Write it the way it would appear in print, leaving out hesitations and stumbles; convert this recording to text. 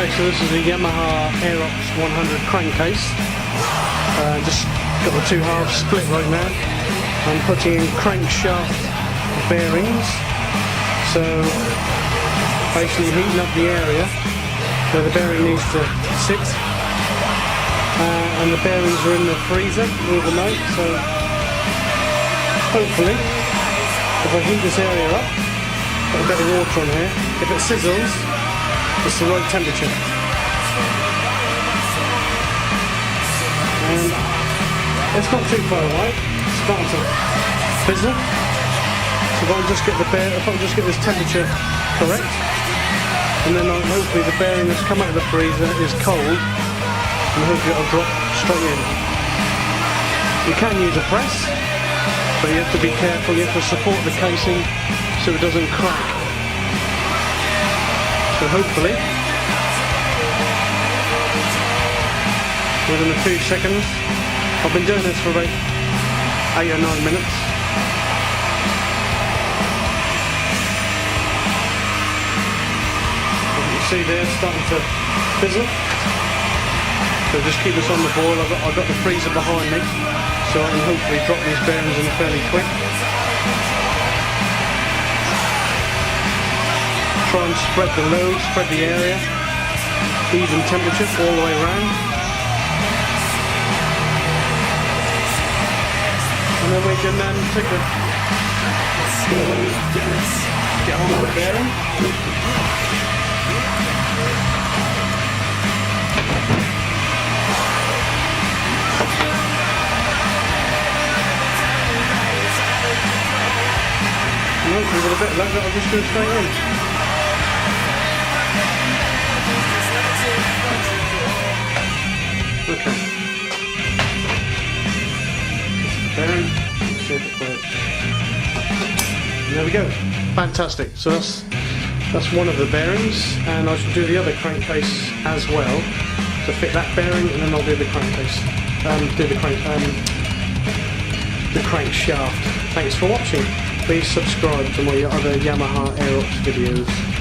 Okay, so this is a YAMAHA Aerox 100 crankcase. Just got the two halves split right now. I'm putting in crankshaft bearings. So basically heating up the area where the bearing needs to sit. And the bearings are in the freezer overnight, so hopefully if I heat this area up, put a bit of water on here, if it sizzles, it's the right temperature. And it's not too far away, it's starting to fizzle. So if I just get this temperature correct, and then hopefully the bearing that's come out of the freezer is cold, and hopefully it'll drop straight in. You can use a press, but you have to be careful, you have to support the casing so it doesn't crack. So hopefully, within a few seconds, I've been doing this for about 8 or 9 minutes. As you can see there, it's starting to fizzle. So just keep this on the boil. I've got the freezer behind me, so I can hopefully drop these bearings in fairly quick. Try and spread the load, spread the area, even temperature all the way around. And then we can take the get hold of the bearing. And hopefully with a bit of luck that'll just go straight in. Okay. Bearing. Let's see if it works. And there we go. Fantastic. So that's one of the bearings, and I should do the other crankcase as well to fit that bearing, and then I'll do the crankcase. Do the crankshaft. Thanks for watching. Please subscribe to my other YAMAHA Aerox videos.